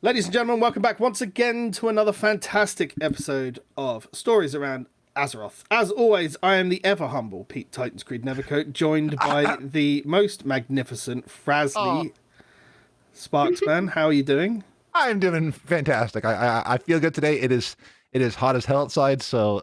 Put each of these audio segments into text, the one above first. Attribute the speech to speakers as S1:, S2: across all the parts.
S1: Ladies and gentlemen, welcome back once again to another fantastic episode of Stories Around Azeroth. As always, I am the ever humble Pete Titans Creed Nevercoat, joined by the most magnificent Frazley Sparksman. How are you doing?
S2: I'm doing fantastic. I feel good today. It is hot as hell outside, so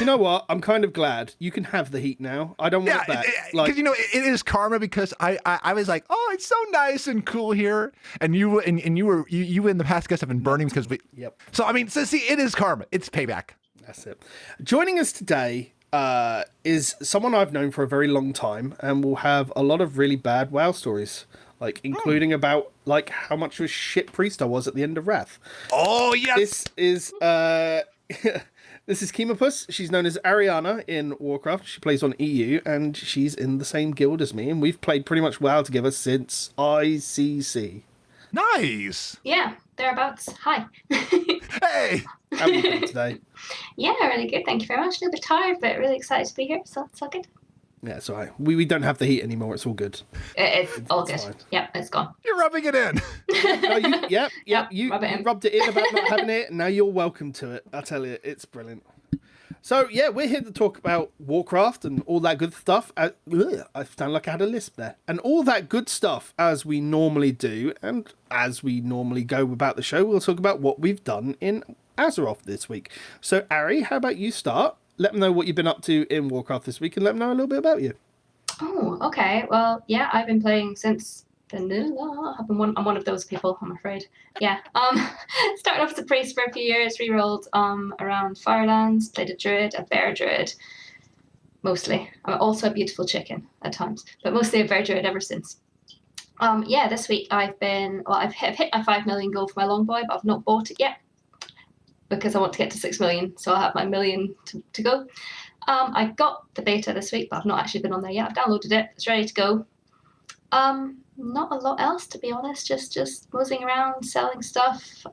S1: You know what? I'm kind of glad you can have the heat now. I don't want it back.
S2: because it is karma. Because I was like, oh, it's so nice and cool here, and you in the past guys have been burning because we.
S1: Yep.
S2: So I mean, so see, it is karma. It's payback.
S1: That's it. Joining us today is someone I've known for a very long time, and will have a lot of really bad WoW stories, like including about like how much of a shit priest I was at the end of Wrath.
S2: Oh yes.
S1: This is this is Chemopus. She's known as Ariyanah in Warcraft. She plays on EU, and she's in the same guild as me, and we've played pretty much WoW together since ICC.
S2: Nice.
S3: Yeah, thereabouts. Hi.
S2: Hey.
S1: How are you doing today?
S3: Yeah, really good. Thank you very much. A little bit tired, but really excited to be here. So it's all good.
S1: Yeah, it's all right. We don't have the heat anymore. It's all good.
S3: It's all good.
S1: Fine.
S3: Yep, it's gone.
S2: You're rubbing it in.
S1: No, you
S3: rub it in.
S1: rubbed it in about not having it, and now you're welcome to it. I tell you, it's brilliant. So, yeah, we're here to talk about Warcraft and all that good stuff. I sound like I had a lisp there. And all that good stuff, as we normally do, and as we normally go about the show, we'll talk about what we've done in Azeroth this week. So, Ari, how about you start? Let them know what you've been up to in Warcraft this week, and let them know a little bit about you.
S3: Oh, okay. Well, yeah, I've been playing since vanilla. I'm one of those people, I'm afraid. Yeah. Started off as a priest for a few years, re-rolled around Firelands, played a druid, a bear druid, mostly. I'm also a beautiful chicken at times, but mostly a bear druid ever since. Yeah, this week I've hit my 5 million goal for my longboy, but I've not bought it yet because I want to get to 6 million, so I'll have my million to go. I got the beta this week, but I've not actually been on there yet. I've downloaded it. It's ready to go. Not a lot else, to be honest. Just moseying around, selling stuff,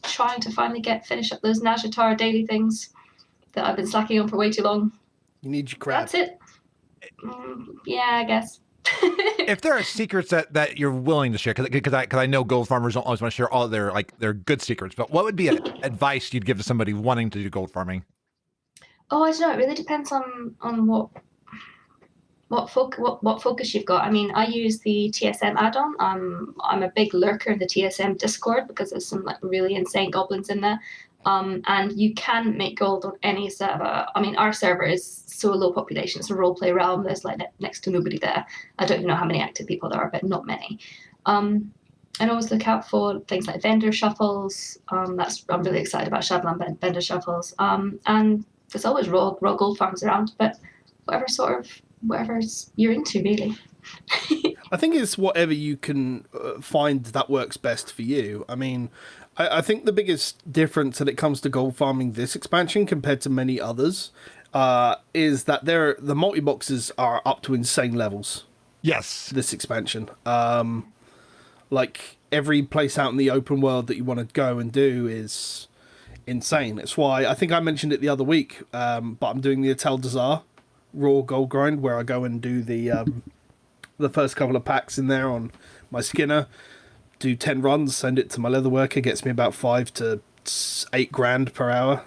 S3: trying to finally finish up those Ny'alotha daily things that I've been slacking on for way too long.
S1: You need your crap.
S3: That's it. Yeah, I guess.
S2: If there are secrets that you're willing to share, because I know gold farmers don't always want to share all their good secrets, but what would be advice you'd give to somebody wanting to do gold farming?
S3: Oh, I don't know. It really depends on what focus you've got. I mean, I use the TSM add-on. I'm a big lurker in the TSM Discord because there's some like really insane goblins in there. And you can make gold on any server. I mean, our server is so low population. It's a roleplay realm. There's like next to nobody there. I don't even know how many active people there are, but not many. And always look out for things like vendor shuffles. I'm really excited about Shadowlands vendor shuffles. And there's always raw gold farms around, but whatever's you're into, really.
S1: I think it's whatever you can find that works best for you. I mean, I think the biggest difference when it comes to gold farming this expansion compared to many others is that the multi-boxes are up to insane levels.
S2: Yes.
S1: This expansion. Like, every place out in the open world that you want to go and do is insane. It's why, I think I mentioned it the other week, but I'm doing the Atel Dazar raw gold grind, where I go and do the first couple of packs in there on my Skinner, do 10 runs, send it to my leatherworker, gets me about 5 to 8 grand per hour.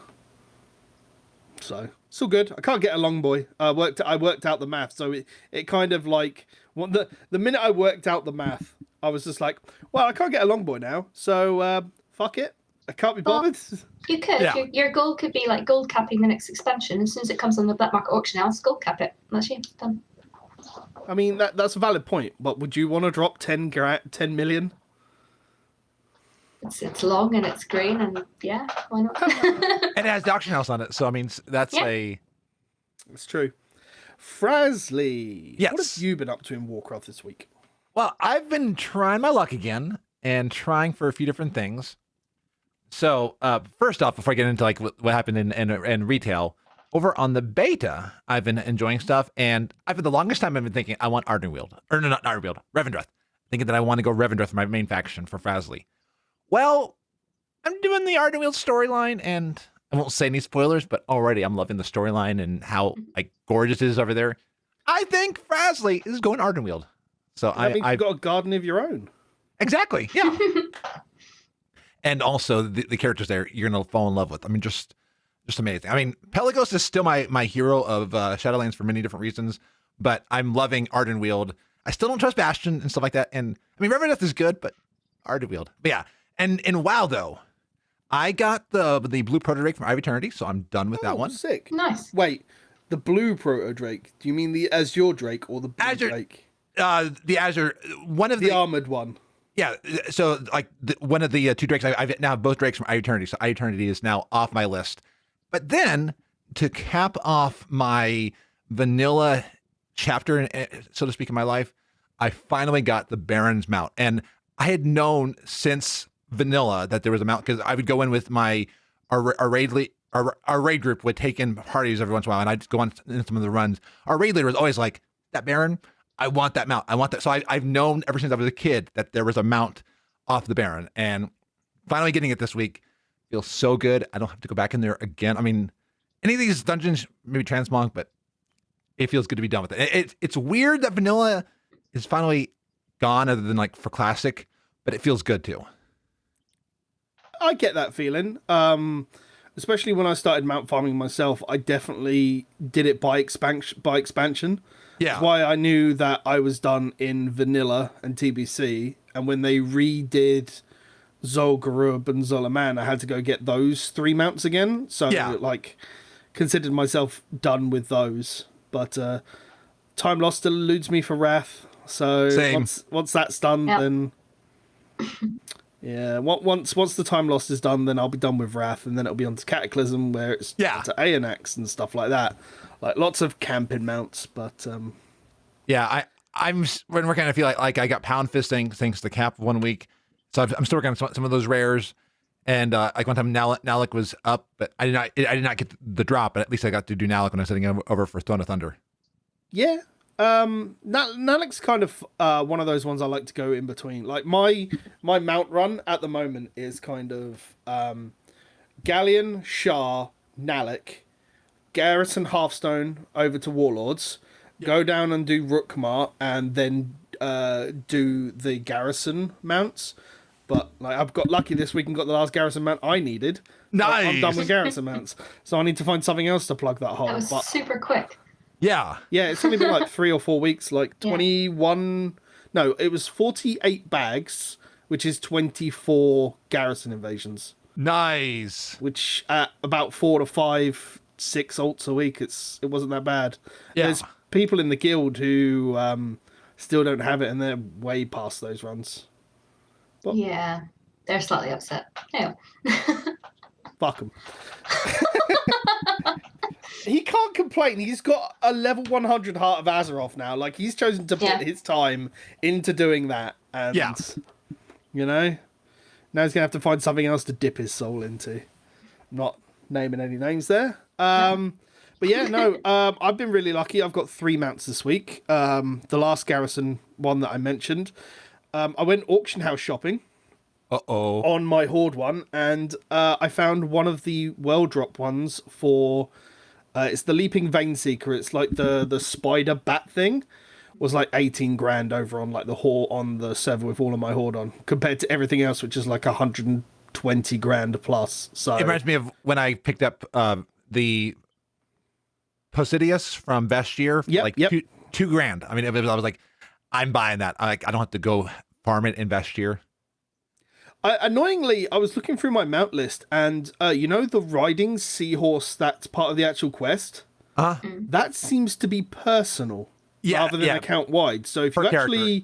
S1: So it's all good. I can't get a long boy. I worked out the math, so it kind of like the minute I worked out the math, I was just like, well, I can't get a long boy now, so fuck it. I can't be bothered.
S3: You could.
S2: Yeah.
S3: Your goal could be like gold capping the next expansion. As soon as it comes on the black market auction house, gold cap it. That's you. Done.
S1: I mean, that's a valid point, but would you want to drop 10 million?
S3: It's long and it's green and yeah, why not?
S2: And it has the auction house on it, so I mean that's
S1: It's true. Frazley,
S2: Yes.
S1: What have you been up to in Warcraft this week?
S2: Well, I've been trying my luck again and trying for a few different things. So first off, before I get into like what happened in retail, over on the beta, I've been enjoying stuff, and for the longest time I've been thinking I want Ardenweald, or no, not Ardenweald, Revendreth. Thinking that I want to go Revendreth for my main faction for Frazley. Well, I'm doing the Ardenweald storyline, and I won't say any spoilers, but already I'm loving the storyline and how like gorgeous it is over there. I think Frazley is going Ardenweald. So
S1: That means you've got a garden of your own.
S2: Exactly, yeah. and also the characters there you're gonna fall in love with. I mean, just amazing. I mean, Pelagos is still my hero of Shadowlands for many different reasons, but I'm loving Ardenweald. I still don't trust Bastion and stuff like that. And I mean, Revenant is good, but Ardenweald. But yeah, and WoW though, I got the blue proto drake from Eye of Eternity, so I'm done with that one.
S1: Sick.
S3: Nice.
S1: Wait, the blue proto drake. Do you mean the Azure drake or the blue
S2: Azure
S1: drake?
S2: The Azure, one of
S1: the armored one.
S2: Yeah, so like one of the two drakes, I've now have both drakes from Eye of Eternity, so Eye of Eternity is now off my list. But then to cap off my vanilla chapter, so to speak, in my life, I finally got the Baron's mount, and I had known since vanilla that there was a mount because I would go in with our raid group would take in parties every once in a while, and I'd just go on in some of the runs. Our raid leader was always like, "That Baron, I want that mount. I want that." So I've known ever since I was a kid that there was a mount off the Baron, and finally getting it this week feels so good. I don't have to go back in there again. I mean, any of these dungeons, maybe transmog, but it feels good to be done with it. It's weird that vanilla is finally gone, other than like for classic, but it feels good too.
S1: I get that feeling. Especially when I started mount farming myself, I definitely did it by expansion.
S2: Yeah.
S1: That's why I knew that I was done in vanilla and TBC, and when they redid Zolgarub and Zolaman, I had to go get those 3 mounts again. So like considered myself done with those. But time lost still eludes me for Wrath. So once that's done, then yeah, once the time lost is done, then I'll be done with Wrath, and then it'll be on to Cataclysm, where it's to Aeonax and stuff like that. Like lots of camping mounts, but
S2: I'm when we're kind of feel like I got pound fisting thanks to cap 1 week, so I'm still working on some of those rares, and like one time Ny'alotha was up, but I did not get the drop, but at least I got to do Ny'alotha when I was sitting over for Throne of Thunder.
S1: Yeah, Ny'alotha's kind of one of those ones I like to go in between. Like my mount run at the moment is kind of Galleon, Shah, Ny'alotha, Garrison Hearthstone over to Warlords, go down and do Rookmar, and then do the Garrison mounts. But like I've got lucky this week and got the last Garrison mount I needed.
S2: Nice.
S1: I'm done with Garrison mounts, so I need to find something else to plug that hole.
S3: That was super quick.
S2: Yeah,
S1: it's only been like 3 or 4 weeks. Like 21. No, it was 48 bags, which is 24 Garrison invasions.
S2: Nice.
S1: Which at about 4 to 5, 6 ults a week, it wasn't that bad.
S2: Yeah.
S1: There's people in the guild who still don't have it, and they're way past those runs. But,
S3: yeah, they're slightly upset. Yeah.
S1: Fuck them. He can't complain. He's got a level 100 Heart of Azeroth now. Like, he's chosen to put his time into doing that. And, you know, now he's going to have to find something else to dip his soul into. I'm not naming any names there. But yeah, no, I've been really lucky. I've got 3 mounts this week. The last Garrison one that I mentioned. I went auction house shopping. On my Horde one, and I found one of the well drop ones for it's the Leaping Vein Seeker. It's like the spider bat thing. Was like 18 grand over on like the Horde on the server with all of my Horde on, compared to everything else, which is like 120 grand plus. So
S2: it reminds me of when I picked up the Posidius from Vestier for like two grand. I mean, I was like, I'm buying that. I don't have to go farm it in Vestier.
S1: Annoyingly, I was looking through my mount list, and you know the riding seahorse that's part of the actual quest? That seems to be personal rather than account wide. So if you actually,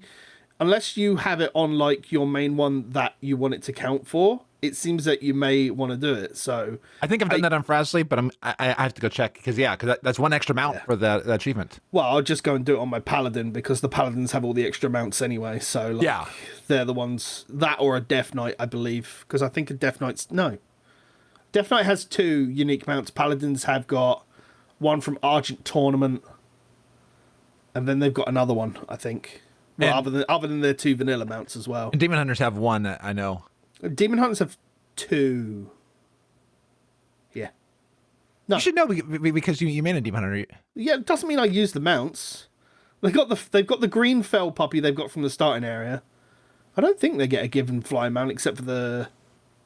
S1: unless you have it on like your main one that you want it to count for, it seems that you may want to do it. So
S2: I think I've done that on Frazley, but I have to go check because that's one extra mount for the achievement.
S1: Well, I'll just go and do it on my Paladin because the Paladins have all the extra mounts anyway. So like, they're the ones, that or a Death Knight, I believe, because I think a Death Knight's Death Knight has 2 unique mounts. Paladins have got one from Argent Tournament, and then they've got another one, I think. Well, other than their 2 vanilla mounts as well.
S2: And Demon Hunters have 1, I know.
S1: Demon Hunters have 2. Yeah. No.
S2: You should know because you made a Demon Hunter.
S1: Yeah, it doesn't mean I use the mounts. They've got the green fell puppy they've got from the starting area. I don't think they get a given fly mount except for the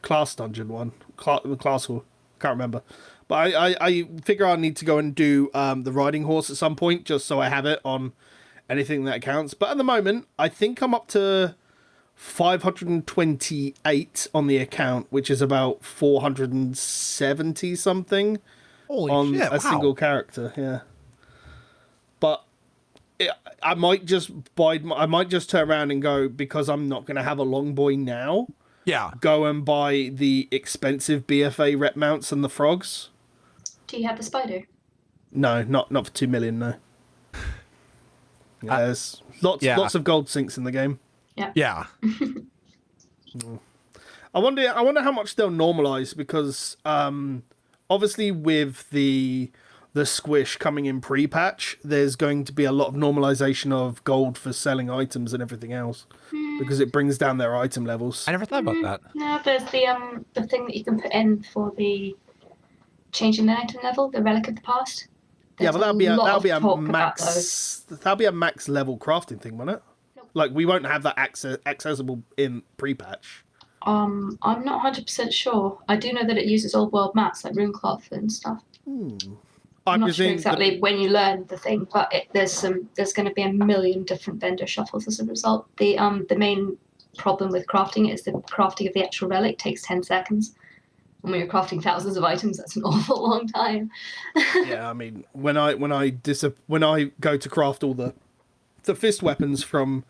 S1: class dungeon one, the class hall. Can't remember, but I figure I need to go and do the riding horse at some point, just so I have it on anything that counts. But at the moment, I think I'm up to 528 on the account, which is about 470 something
S2: Holy
S1: on
S2: shit!
S1: a single character. Yeah, but I might just I might just turn around and go, because I'm not going to have a long boy now.
S2: Yeah.
S1: Go and buy the expensive BFA rep mounts and the frogs.
S3: Do you have the spider?
S1: No, not for 2 million. No. Yeah, there's lots of gold sinks in the game.
S2: Yeah.
S1: I wonder how much they'll normalize, because obviously with the squish coming in pre-patch, there's going to be a lot of normalization of gold for selling items and everything else, because it brings down their item levels.
S2: I never thought about that.
S3: No, there's the thing that you can put in for the changing the item level, the relic of the past.
S1: Yeah, but that'll be a max level crafting thing, won't it?
S3: Nope.
S1: Like, we won't have that accessible in pre-patch.
S3: I'm not 100% sure. I do know that it uses old world maps like Runecloth and stuff. I'm not sure exactly when you learn the thing, but there's going to be a million different vendor shuffles as a result. The main problem with crafting is the crafting of the actual relic takes 10 seconds. And when you're crafting thousands of items, that's an awful long time.
S1: Yeah, I mean, when I go to craft all the fist weapons from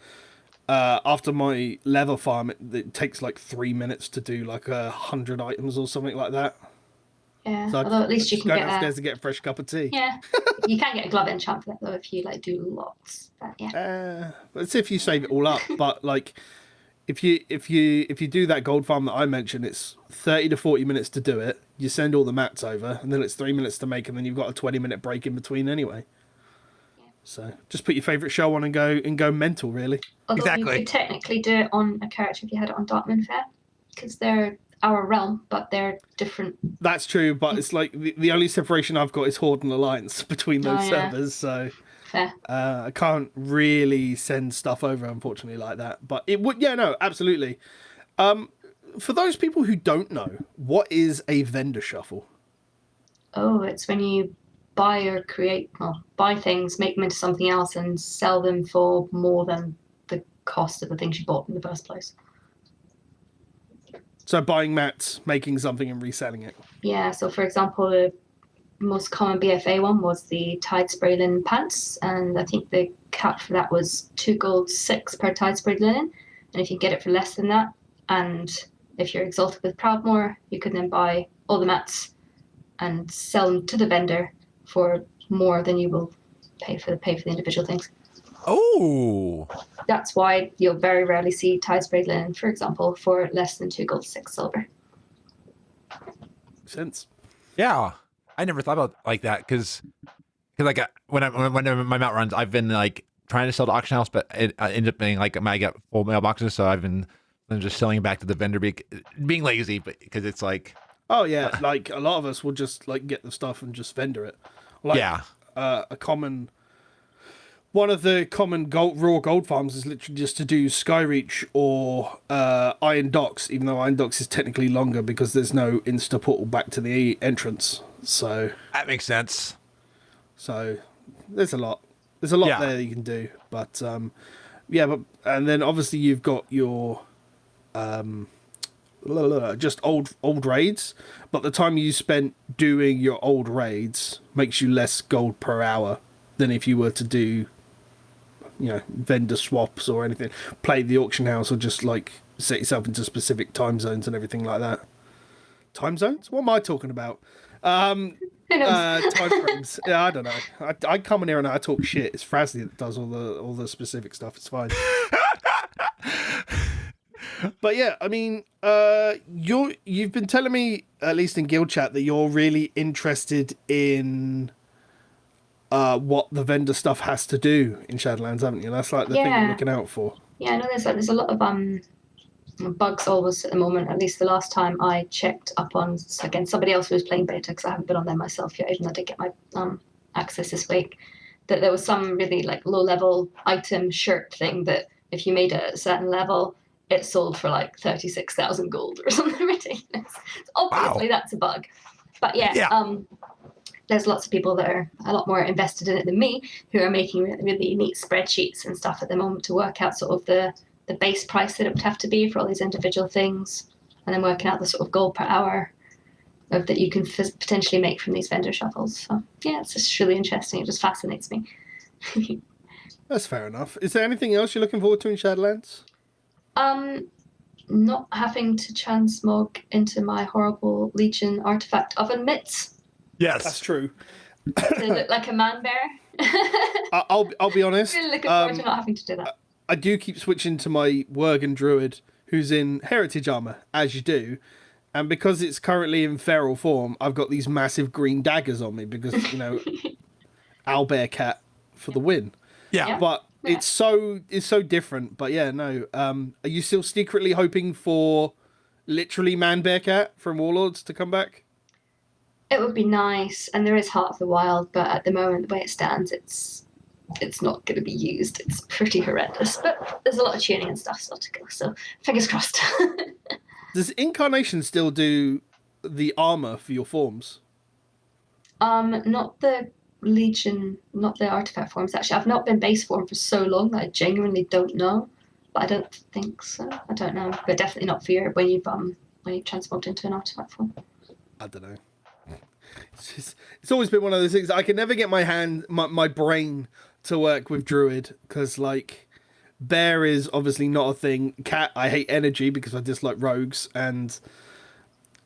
S1: after my leather farm, it takes like 3 minutes to do like 100 items or something like that.
S3: Yeah,
S1: So
S3: although at least you can
S1: go
S3: get
S1: downstairs to get a fresh cup of tea.
S3: Yeah, you can get a glove enchant for that though if you like do lots. But yeah.
S1: Let's see if you save it all up. But like, if you do that gold farm that I mentioned, it's 30 to 40 minutes to do it. You send all the mats over, and then it's 3 minutes to make, and then you've got a 20-minute break in between anyway.
S3: Yeah.
S1: So just put your favourite show on and go mental, really.
S3: Although
S2: Exactly.
S3: you could technically do it on a character if you had it on Darkmoon Fair, because they're our realm, but they're different.
S1: That's true, but it's like the only separation I've got is Horde and Alliance between those
S3: yeah.
S1: servers, so
S3: Fair.
S1: I can't really send stuff over, unfortunately, like that. But it would, yeah, no, absolutely. For those people who don't know, what is a vendor shuffle?
S3: Oh, it's when you buy or buy things, make them into something else, and sell them for more than the cost of the things you bought in the first place.
S1: So buying mats, making something and reselling it.
S3: Yeah, so for example, the most common BFA one was the Tide Spray Linen Pants, and I think the cap for that was 2 gold 6 per Tide Spray Linen. And if you get it for less than that, and if you're exalted with Proudmoore, you can then buy all the mats and sell them to the vendor for more than you will pay for the individual things.
S2: Oh.
S3: That's why you'll very rarely see Tide Spray Linen, for example, for less than 2 gold 6 silver.
S1: Makes sense.
S2: Yeah. I never thought about like that because like when my mount runs, I've been like trying to sell to auction house, but it ends up being like I got full mailboxes, so I've been just selling it back to the vendor, being lazy, but because it's like,
S1: oh yeah, like a lot of us will just like get the stuff and just vendor it. Like,
S2: yeah,
S1: one of the common raw gold farms is literally just to do Skyreach or Iron Docks, even though Iron Docks is technically longer because there's no insta portal back to the entrance. So
S2: that makes sense.
S1: So there's a lot there you can do, but and then obviously you've got your just old raids, but the time you spent doing your old raids makes you less gold per hour than if you were to do, vendor swaps or anything, play the auction house, or just like set yourself into specific time zones and everything like that. Time zones? What am I talking about? Time frames. Yeah, I don't know. I come in here and I talk shit. It's Frazley that does all the specific stuff. It's fine. But yeah, I mean, you've been telling me, at least in guild chat, that you're really interested in what the vendor stuff has to do in Shadowlands, haven't you? That's like the thing you're looking out for.
S3: Yeah, I know there's a lot of bugs always at the moment. At least the last time I checked up on, again, somebody else who was playing beta, because I haven't been on there myself yet, even though I did get my access this week, that there was some really like low level item shirt thing that if you made it at a certain level, it sold for like 36,000 gold or something ridiculous. So obviously that's a bug. But there's lots of people that are a lot more invested in it than me who are making really neat spreadsheets and stuff at the moment to work out sort of the base price that it would have to be for all these individual things, and then working out the sort of gold per hour that you can potentially make from these vendor shuffles. So yeah, it's just really interesting. It just fascinates me.
S1: That's fair enough. Is there anything else you're looking forward to in Shadowlands?
S3: Not having to transmog into my horrible Legion artifact oven mitts.
S2: Yes,
S1: that's true.
S3: They look like a man bear.
S1: I'll be honest.
S3: Really looking forward to not having to do that.
S1: I do keep switching to my Worgen Druid, who's in heritage armor, as you do. And because it's currently in feral form, I've got these massive green daggers on me because, owlbear cat for the win.
S2: Yeah.
S1: But it's so different. But yeah, no. Are you still secretly hoping for literally man bear cat from Warlords to come back?
S3: It would be nice, and there is Heart of the Wild, but at the moment, the way it stands, it's not going to be used. It's pretty horrendous, but there's a lot of tuning and stuff still to go, so fingers crossed.
S1: Does Incarnation still do the armor for your forms?
S3: Not the Legion, not the artifact forms, actually. I've not been base form for so long that I genuinely don't know, but I don't think so. I don't know, but definitely not for your, when you've transformed into an artifact form.
S1: I don't know. It's always been one of those things. I can never get my brain to work with Druid because, like, bear is obviously not a thing. Cat, I hate energy because I dislike rogues, and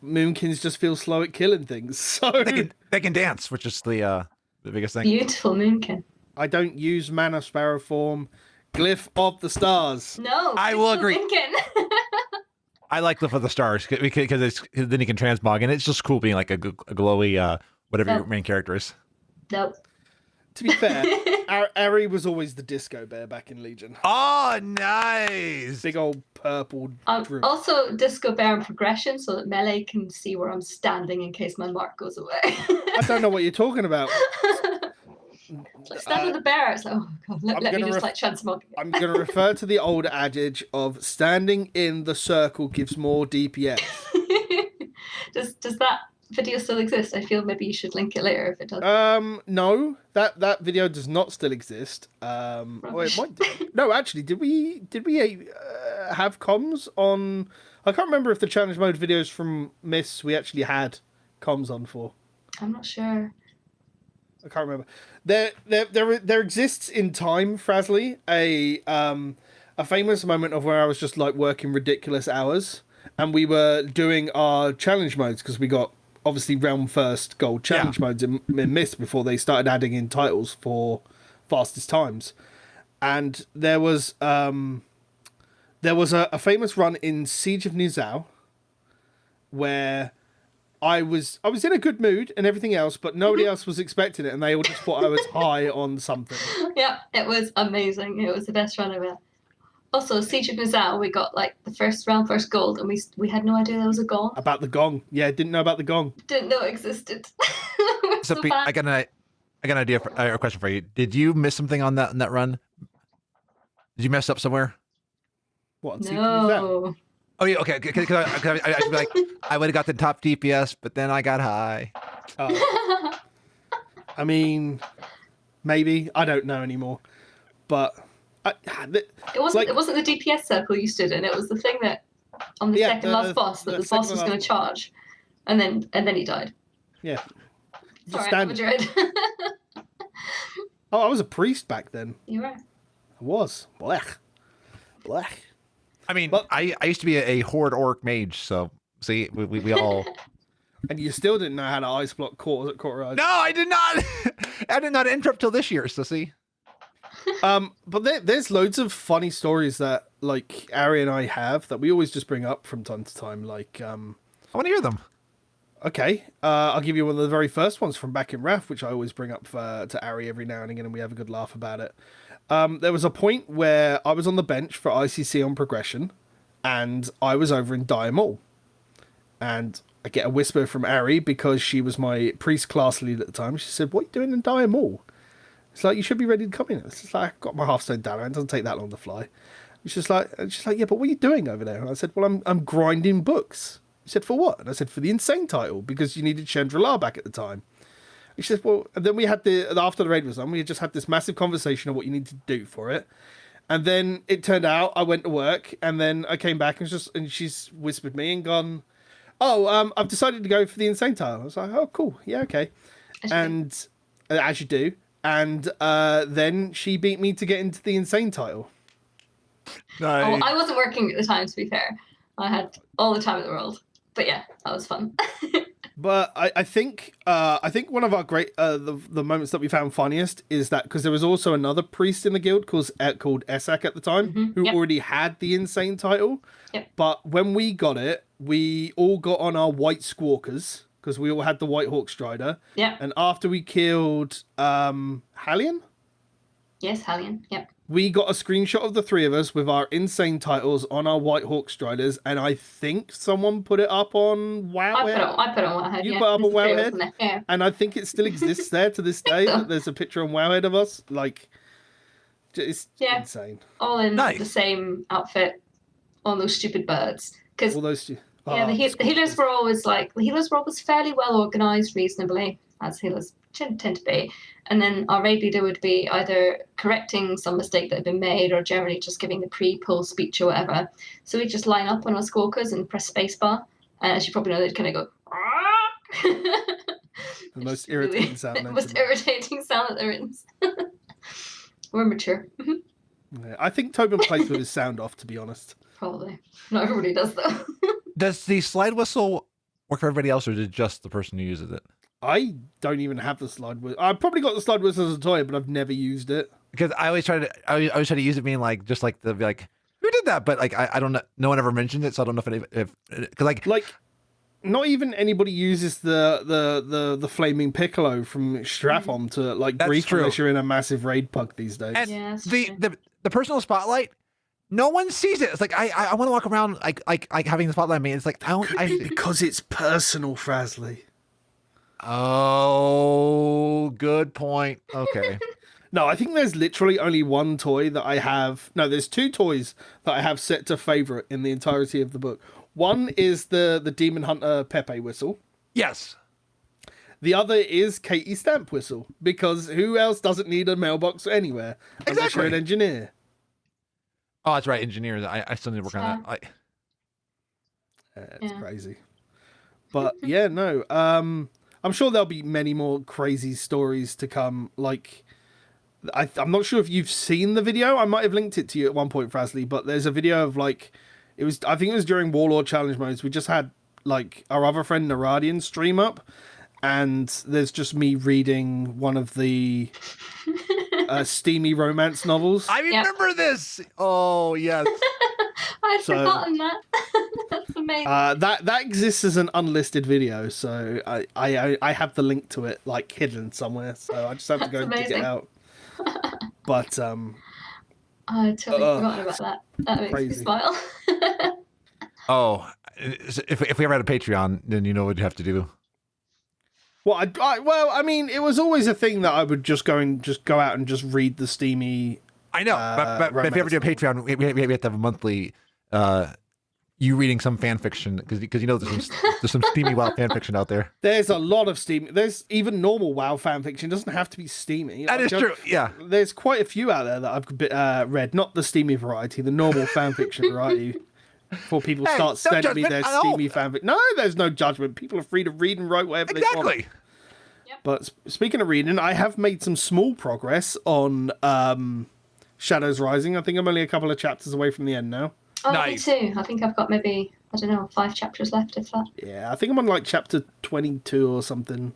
S1: Moonkins just feel slow at killing things. So
S2: they can dance, which is the biggest thing.
S3: Beautiful Moonkin.
S1: I don't use Mana Sparrow form. Glyph of the Stars.
S3: No,
S2: I will agree.
S3: Moonkin.
S2: I like Glyph of the Stars because then you can transmog, and it's just cool being like a glowy whatever your main character is.
S3: Nope.
S1: To be fair, Ari was always the disco bear back in Legion.
S2: Oh, nice!
S1: Big old purple droop.
S3: Also, disco bear and progression so that melee can see where I'm standing in case my mark goes away.
S1: I don't know what you're talking about.
S3: Like, stand with the bear. It's like, oh god, let me just like transmog.
S1: I'm going to refer to the old adage of standing in the circle gives more DPS.
S3: Does that video still exist? I feel maybe you should link it later if it does.
S1: No, that video does not still exist. It might do. No, actually, did we have comms on? I can't remember if the challenge mode videos from Miss we actually had comms on for.
S3: I'm not sure.
S1: I can't remember. There exists in time, Frazley, a famous moment of where I was just like working ridiculous hours, and we were doing our challenge modes because we got obviously realm first gold challenge modes in Myst before they started adding in titles for fastest times, and there was a famous run in Siege of Ny'alotha where I was in a good mood and everything else, but nobody else was expecting it, and they all just thought I was high on something.
S3: Yeah, it was amazing. It was the best run ever. Also, Siege of Ny'alotha, we got like the first round, first gold, and we had no idea there was a gong.
S1: About the gong, yeah, didn't know about the gong.
S3: Didn't know it existed.
S2: So, Pete, I got an idea for a question for you. Did you miss something on that run? Did you mess up somewhere?
S1: What?
S3: No.
S2: Oh yeah, okay. Because I should be like, I would have got the top DPS, but then I got high.
S1: I mean, maybe I don't know anymore, but
S3: it wasn't the DPS circle you stood in. It was the thing that on the second last boss that the boss was going to charge, and then he died.
S1: Yeah.
S3: Sorry, I'm a druid.
S1: Oh, I was a priest back then.
S3: You were.
S1: I was. Blech.
S2: I mean, I used to be a horde orc mage, so see, we all.
S1: And you still didn't know how to ice block quarter eyes.
S2: No, I did not. I did not interrupt till this year, so see.
S1: But there's loads of funny stories that like Ari and I have that we always just bring up from time to time. Like,
S2: I want to hear them.
S1: Okay, I'll give you one of the very first ones from back in RAF, which I always bring up to Ari every now and again, and we have a good laugh about it. There was a point where I was on the bench for ICC on progression, and I was over in Diamol. And I get a whisper from Ari, because she was my priest class lead at the time. She said, "What are you doing in Diamol?" It's like, "You should be ready to come in." It's like, "I've got my half-stone down. It doesn't take that long to fly." She's like, yeah, but what are you doing over there? And I said, well, I'm grinding books. She said, for what? And I said, for the insane title, because you needed Chandra back at the time. And she said, well, and then we had after the raid was done, we just had this massive conversation of what you need to do for it. And then it turned out I went to work, and then I came back and she's whispered me and gone, oh, I've decided to go for the insane title. I was like, oh, cool. Yeah, okay. And as you do. And then she beat me to get into the insane title.
S2: Nice.
S3: Oh, I wasn't working at the time, to be fair. I had all the time in the world. But yeah, that was fun.
S1: But I think one of our great the moments that we found funniest is that because there was also another priest in the guild called Esak at the time who already had the insane title.
S3: Yep.
S1: But when we got it, we all got on our white squawkers because we all had the white hawk strider.
S3: Yeah.
S1: And after we killed Hallian.
S3: Yes, Hallian. Yep.
S1: We got a screenshot of the three of us with our insane titles on our White Hawk Striders, and I think someone put it up on Wowhead.
S3: I put it on Wowhead.
S1: You put it up on Wowhead?
S3: Yeah.
S1: And I think it still exists there to this day. That there's a picture on Wowhead of us. Like, it's insane.
S3: All in the same outfit on those stupid birds. Because the healers were always fairly well organized, reasonably, as healers tend to be. And then our raid leader would be either correcting some mistake that had been made or generally just giving the pre-pull speech or whatever. So we'd just line up on our squawkers and press spacebar. And as you probably know, they'd kind of go...
S1: the most irritating sound.
S3: The most irritating sound that there is. We're mature.
S1: Yeah, I think Tobin plays with his sound off, to be honest.
S3: Probably. Not everybody does, though.
S2: Does the slide whistle work for everybody else, or is it just the person who uses it?
S1: I don't even have the slide whistle. I've probably got the slide whistle as a toy, but I've never used it.
S2: Because I always try to use it being like, just like the, like, who did that? But like, I don't know. No one ever mentioned it. So I don't know if like not even anybody uses the flaming piccolo from Strathon to like brief unless you're in a massive raid pug these days. And
S3: yeah,
S2: the personal spotlight, no one sees it. It's like, I want to walk around like having the spotlight on me. It's like,
S1: because it's personal, Frazley.
S2: Oh, good point. Okay.
S1: No, I think there's literally only one toy that I have. No, there's two toys that I have set to favorite in the entirety of the book. One is the Demon Hunter Pepe whistle.
S2: Yes.
S1: The other is Katie Stamp whistle, because who else doesn't need a mailbox anywhere unless you're an engineer?
S2: Oh, that's right, engineers. I still need to work on that.
S1: It's crazy. But yeah, no. I'm sure there'll be many more crazy stories to come. Like, I'm not sure if you've seen the video. I might have linked it to you at one point, Frazley, but there's a video of like, I think it was during Warlord Challenge modes. We just had like our other friend Naradian stream up, and there's just me reading one of the steamy romance novels.
S2: I remember this. Oh, yes.
S3: I'd forgotten that. That's amazing.
S1: That exists as an unlisted video, so I have the link to it like hidden somewhere, so I just have to go dig it out. But
S3: I totally forgotten about that. That makes me smile.
S2: Oh, if we ever had a Patreon, then you know what you have to do.
S1: Well, I mean, it was always a thing that I would just go out and just read the steamy.
S2: I know, but if you ever do a Patreon, we have to have a monthly. You reading some fan fiction because you know there's some steamy WoW fan fiction out there.
S1: There's a lot of steamy. There's even normal WoW fan fiction. It doesn't have to be steamy.
S2: That is true. Yeah,
S1: there's quite a few out there that I've read. Not the steamy variety, the normal fan fiction variety. Before people start sending me their steamy fanfic. No, there's no judgment. People are free to read and write whatever they want.
S2: Yep.
S1: But speaking of reading, I have made some small progress on Shadows Rising. I think I'm only a couple of chapters away from the end now.
S3: Oh, nice. Me too. I think I've got maybe, 5 chapters left, if that.
S1: Yeah, I think I'm on like chapter 22 or something.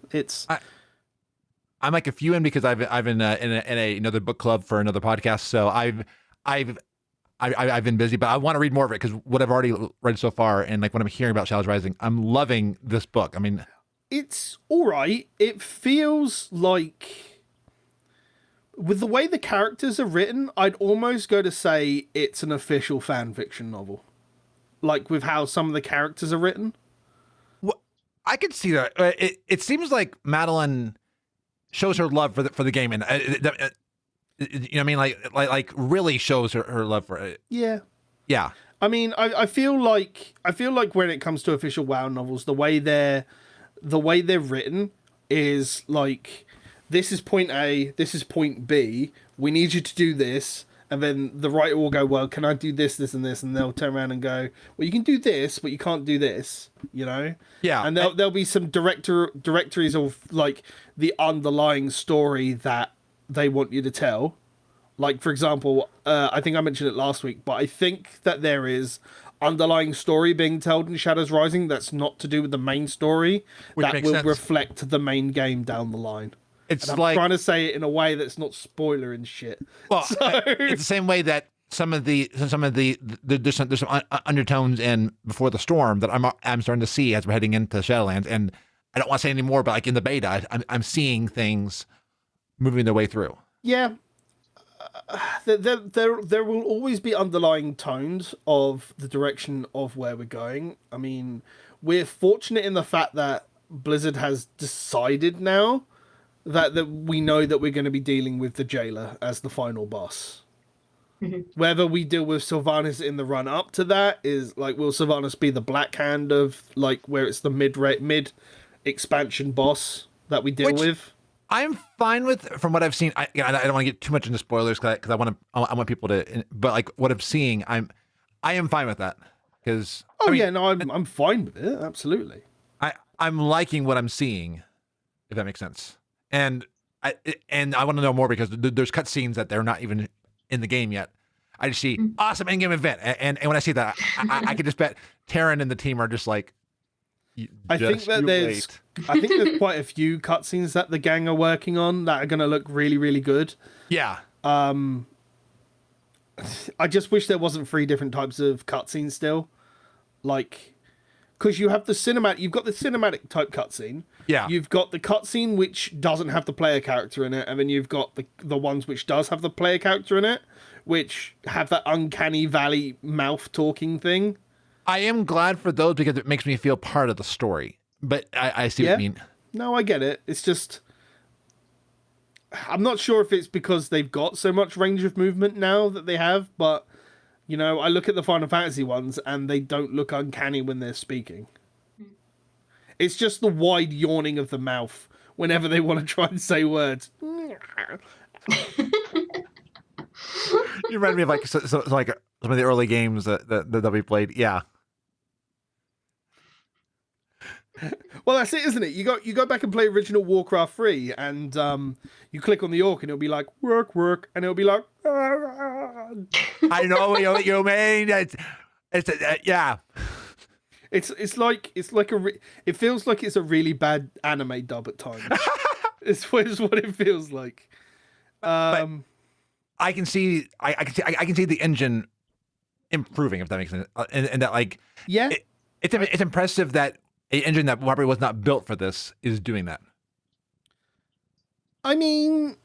S2: I'm like a few in because I've been in another book club for another podcast, so I've been busy, but I want to read more of it because what I've already read so far, and like when I'm hearing about Shadows Rising, I'm loving this book. I mean,
S1: it's all right. It feels like, with the way the characters are written, I'd almost go to say it's an official fan fiction novel. Like with how some of the characters are written.
S2: Well, I could see that. It seems like Madeline shows her love for the game, and You know what I mean? Like really shows her love for it.
S1: Yeah.
S2: Yeah.
S1: I mean, I feel like when it comes to official WoW novels, the way they're written is like, this is point A, this is point B. We need you to do this, and then the writer will go, well, can I do this, this, and this? And they'll turn around and go, well, you can do this, but you can't do this. You know?
S2: Yeah.
S1: And there'll be some directories of like the underlying story that they want you to tell. Like, for example, I think I mentioned it last week, but I think that there is underlying story being told in Shadows Rising that's not to do with the main story,
S2: Which
S1: that
S2: makes
S1: will
S2: sense.
S1: reflect the main game down the line.
S2: It's
S1: And I'm
S2: like
S1: trying to say it in a way that's not spoiler and shit.
S2: well, it's the same way that some of the there's some undertones in Before the Storm that I'm starting to see as we're heading into Shadowlands, and I don't want to say any more, but like in the beta, I'm seeing things moving their way through.
S1: Yeah. There will always be underlying tones of the direction of where we're going. I mean, we're fortunate in the fact that Blizzard has decided now that we know that we're going to be dealing with the Jailer as the final boss. Whether we deal with Sylvanas in the run up to that is like, will Sylvanas be the Black Hand of like where it's the mid expansion boss that we deal with?
S2: I'm fine with, from what I've seen. I don't want to get too much into spoilers because I want people to. But like what I'm seeing, I am fine with that because.
S1: I'm fine with it. Absolutely.
S2: I'm liking what I'm seeing, if that makes sense. And I want to know more because there's cutscenes that they're not even in the game yet. I just see awesome in-game event, and when I see that, I can just bet Taryn and the team are just like.
S1: I think there's quite a few cutscenes that the gang are working on that are going to look really, really good.
S2: Yeah.
S1: I just wish there wasn't 3 different types of cutscenes still, like, because you've got the cinematic type cutscene.
S2: Yeah.
S1: You've got the cutscene which doesn't have the player character in it, and then you've got the ones which does have the player character in it, which have that uncanny valley mouth talking thing.
S2: I am glad for those because it makes me feel part of the story. But I see what you mean.
S1: No, I get it. It's just, I'm not sure if it's because they've got so much range of movement now that they have, but, you know, I look at the Final Fantasy ones and they don't look uncanny when they're speaking. It's just the wide yawning of the mouth whenever they want to try and say words.
S2: You remind me of like some of the early games that we played. Yeah.
S1: Well, that's it, isn't it? You go back and play original Warcraft 3, and you click on the orc, and it'll be like work, and it'll be like.
S2: I know you mean. Yeah.
S1: It's like it feels like it's a really bad anime dub at times. It's what it feels like.
S2: But I can see the engine improving, if that makes sense, and that like it's impressive that an engine that probably was not built for this is doing that.
S1: I mean,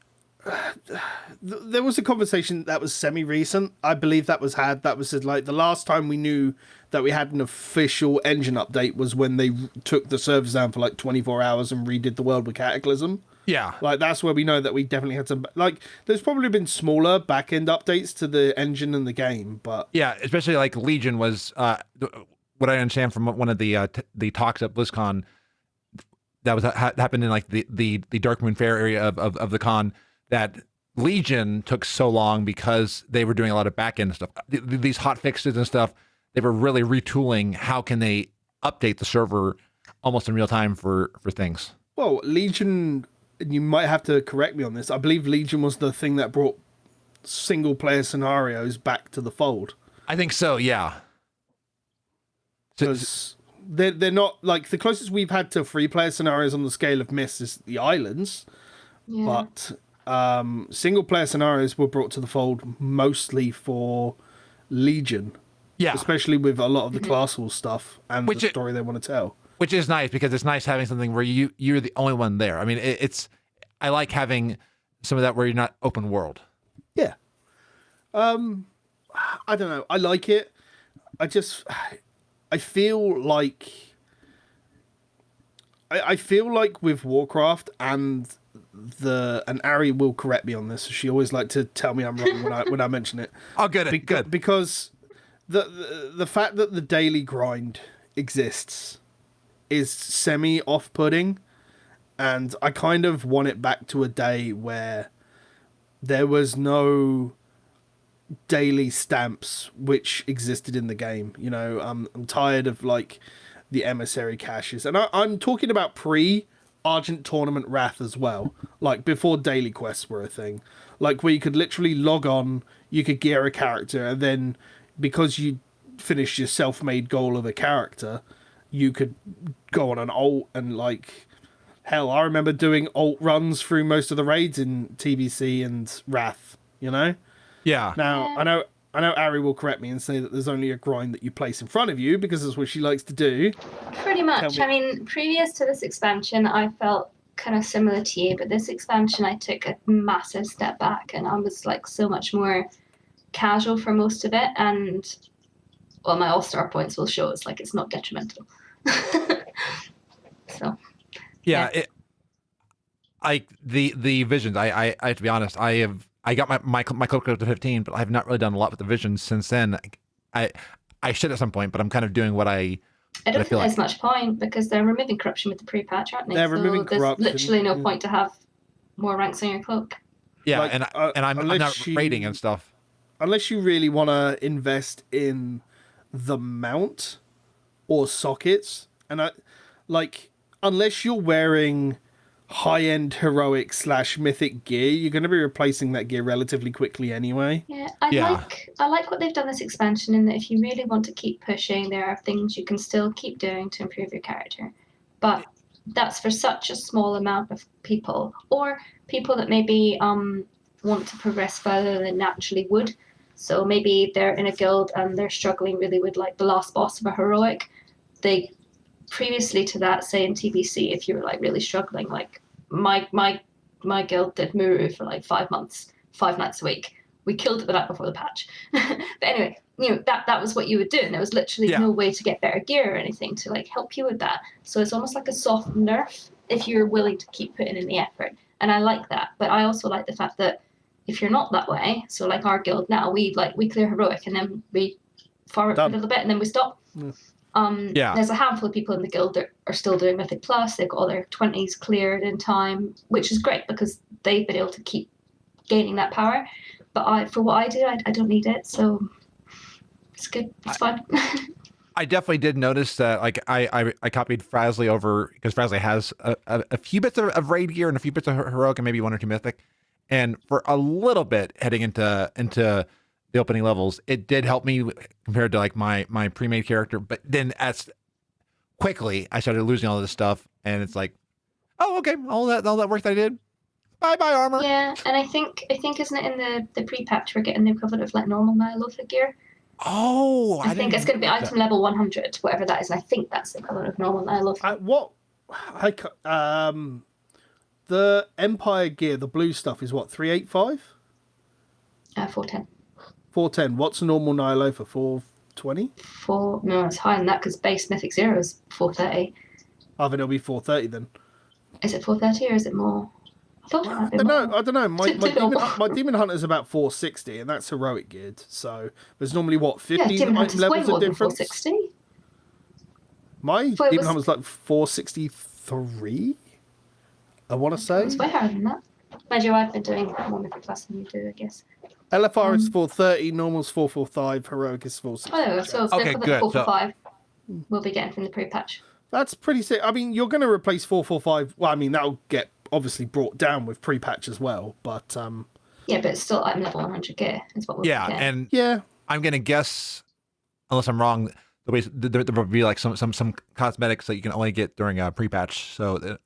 S1: there was a conversation that was semi-recent. I believe that was said like the last time we knew that we had an official engine update was when they took the servers down for like 24 hours and redid the world with Cataclysm.
S2: Yeah.
S1: Like, that's where we know that we definitely had some... Like, there's probably been smaller back-end updates to the engine and the game, but...
S2: Yeah, especially, like, Legion was... what I understand from one of the talks at BlizzCon, that was happened in, like, the Darkmoon Fair area of the con, that Legion took so long because they were doing a lot of back-end stuff. These hot fixes and stuff, they were really retooling how can they update the server almost in real time for things. Well,
S1: Legion... You might have to correct me on this. I believe Legion was the thing that brought single-player scenarios back to the fold.
S2: I think so, yeah.
S1: Because they're not... Like, the closest we've had to free-player scenarios on the scale of Myst is the Islands. Yeah. But single-player scenarios were brought to the fold mostly for Legion.
S2: Yeah.
S1: Especially with a lot of the class war stuff and the story they want to tell.
S2: Which is nice because it's nice having something where you're the only one there. I mean, I like having some of that where you're not open world.
S1: Yeah. I don't know. I like it. I feel like with Warcraft and and Ari will correct me on this. She always like to tell me I'm wrong when I mention it.
S2: Oh, good. Good.
S1: Because the fact that the daily grind exists is semi off-putting, and I kind of want it back to a day where there was no daily stamps which existed in the game. You know, I'm tired of like the emissary caches, and I'm talking about pre-Argent Tournament Wrath as well, like before daily quests were a thing, like where you could literally log on, you could gear a character, and then because you finished your self-made goal of a character, you could go on an alt and like hell, I remember doing alt runs through most of the raids in TBC and Wrath, you know?
S2: Yeah.
S1: Now, I know Ari will correct me and say that there's only a grind that you place in front of you because that's what she likes to do.
S3: Pretty much. I mean, previous to this expansion, I felt kind of similar to you, but this expansion, I took a massive step back and I was like so much more casual for most of it. And well, my all-star points will show it's not detrimental. So.
S2: Yeah. The visions. I have to be honest. I got my cloak up to 15, but I have not really done a lot with the visions since then. I should at some point, but I'm kind of doing what I
S3: don't think there's much point because they're removing corruption with the pre-patch, aren't they?
S1: They're removing corruption.
S3: There's literally no point to have more ranks on your cloak.
S2: Yeah, like, and I'm not raiding and stuff.
S1: Unless you really want to invest in the mount or sockets, and unless you're wearing high-end heroic / mythic gear, you're going to be replacing that gear relatively quickly anyway.
S3: Yeah, I like what they've done this expansion in that if you really want to keep pushing, there are things you can still keep doing to improve your character. But that's for such a small amount of people, or people that maybe want to progress further than naturally would. So maybe they're in a guild and they're struggling really with like the last boss of a heroic. They previously to that, say in TBC, if you were like really struggling, like my guild did Muru for like 5 months, 5 nights a week. We killed it the night before the patch. But anyway, that was what you would do, and there was literally no way to get better gear or anything to like help you with that. So it's almost like a soft nerf if you're willing to keep putting in the effort. And I like that, but I also like the fact that if you're not that way, so like our guild now, we clear heroic and then we forward a little bit and then we stop. There's a handful of people in the guild that are still doing Mythic Plus. They've got all their 20s cleared in time, which is great because they've been able to keep gaining that power. But for what I do, I don't need it, so it's good. It's fine.
S2: I definitely did notice that. Like I copied Frazley over because Frazley has a few bits of raid gear and a few bits of heroic and maybe 1 or 2 mythic. And for a little bit heading into the opening levels, it did help me compared to like my pre-made character. But then as quickly I started losing all of this stuff, and it's like, oh, okay, all that work that I did, bye armor.
S3: Yeah, and I think isn't it in the pre-patch we're getting the equivalent of like normal Ny'alotha gear?
S2: Oh,
S3: I think it's going to be item level 100, whatever that is. And I think that's the equivalent of normal Ny'alotha.
S1: The Empire gear, the blue stuff, is what, 385?
S3: 410.
S1: 410. What's a normal Ny'alotha? 420?
S3: No, it's higher than that because base Mythic Zero is 430.
S1: Oh, then it'll be 430 then.
S3: Is it 430 or is it more? I
S1: don't know. My Demon Hunter's about 460, and that's heroic geared. So there's normally, what, 50
S3: Demon
S1: item levels of difference?
S3: 460?
S1: My Demon Hunter's like 463, I want to say.
S3: It's way higher than that. Mind you, I've been doing more Mythic Plus than you do, I guess.
S1: LFR is 430, normal's 445, heroic is 460.
S3: Oh, so
S2: okay, good.
S3: 445 we'll be getting from the pre-patch.
S1: That's pretty sick. I mean, you're going to replace 445. Well, I mean, that'll get obviously brought down with pre-patch as well, but
S3: yeah, but it's still item level 100 gear is what we're getting.
S2: And
S1: yeah,
S2: I'm gonna guess, unless I'm wrong, there will be like some cosmetics that you can only get during a pre-patch. So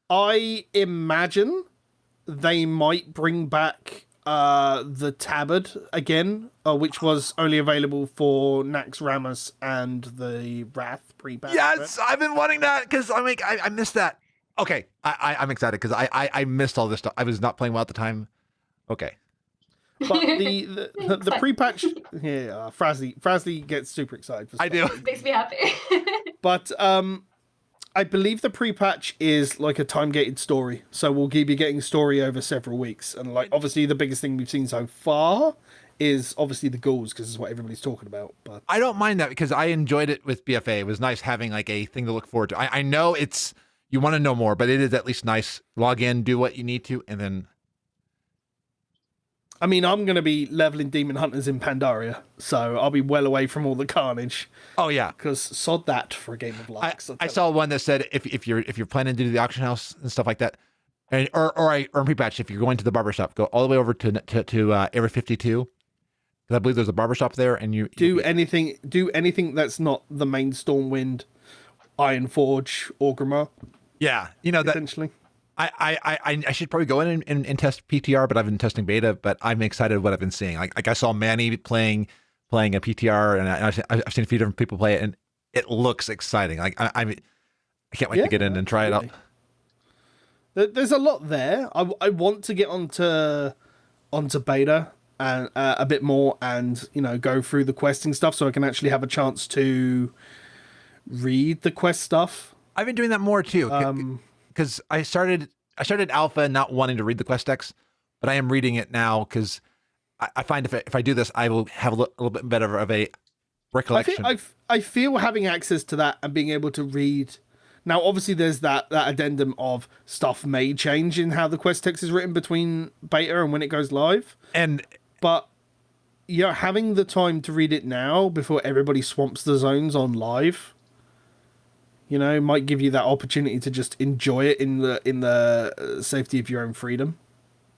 S1: I imagine they might bring back the tabard again, which was only available for Nax Ramus and the Wrath pre-patch.
S2: Yes, I've been wanting that because I missed that. Okay, I'm excited because I missed all this stuff. I was not playing well at the time. Okay.
S1: But the pre-patch, yeah, Frazley gets super excited for stuff.
S2: I do.
S3: It makes me happy.
S1: But I believe the pre-patch is like a time-gated story, so we'll be getting story over several weeks. And like, obviously, the biggest thing we've seen so far is obviously the ghouls, because it's what everybody's talking about. But
S2: I don't mind that because I enjoyed it with BFA. It was nice having like a thing to look forward to. I know it's you want to know more, but it is at least nice. Log in, do what you need to, and then.
S1: I mean, I'm going to be leveling demon hunters in Pandaria, so I'll be well away from all the carnage.
S2: Oh yeah,
S1: because sod that for a game of Lux.
S2: I saw one that said if you're planning to do the auction house and stuff like that, and or pre-patch, if you're going to the barbershop, go all the way over to Area 52, because I believe there's a barbershop there, and you
S1: do anything that's not the main Stormwind, Ironforge, Orgrimmar.
S2: Yeah, you know that
S1: essentially.
S2: I should probably go in and test PTR, but I've been testing beta. But I'm excited what I've been seeing. Like I saw Manny playing a PTR, and I've seen a few different people play it, and it looks exciting. Like I can't wait to get in and try it out.
S1: There's a lot there. I want to get onto beta and a bit more, and go through the questing stuff, so I can actually have a chance to read the quest stuff.
S2: I've been doing that more too. Because I started alpha not wanting to read the quest decks, but I am reading it now because I find if I do this, I will have a little bit better of a recollection.
S1: I feel having access to that and being able to read. Now, obviously, there's that addendum of stuff may change in how the quest text is written between beta and when it goes live. But having the time to read it now before everybody swamps the zones on live. Might give you that opportunity to just enjoy it in the safety of your own freedom.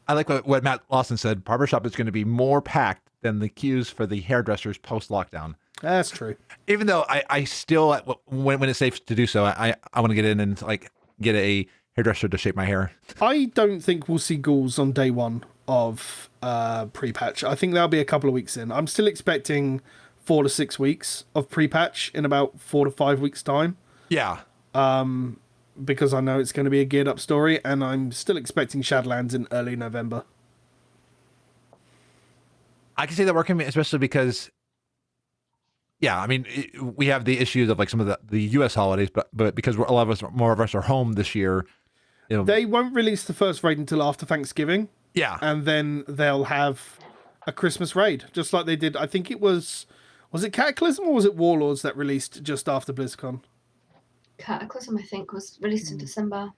S2: I like what Matt Lawson said. Barbershop is going to be more packed than the queues for the hairdressers post-lockdown.
S1: That's true.
S2: Even though I still, when it's safe to do so, I want to get in and like get a hairdresser to shape my hair.
S1: I don't think we'll see ghouls on day one of pre-patch. I think that'll be a couple of weeks in. I'm still expecting 4 to 6 weeks of pre-patch in about 4 to 5 weeks' time.
S2: Yeah.
S1: Because I know it's going to be a geared up story, and I'm still expecting Shadowlands in early November.
S2: I can see that working, especially because, I mean, we have the issues of like some of the U.S. holidays, but because more of us are home this year.
S1: They won't release the first raid until after Thanksgiving.
S2: Yeah.
S1: And then they'll have a Christmas raid, just like they did. I think it was it Cataclysm or was it Warlords that released just after BlizzCon?
S3: Cataclysm, I think, was released in December.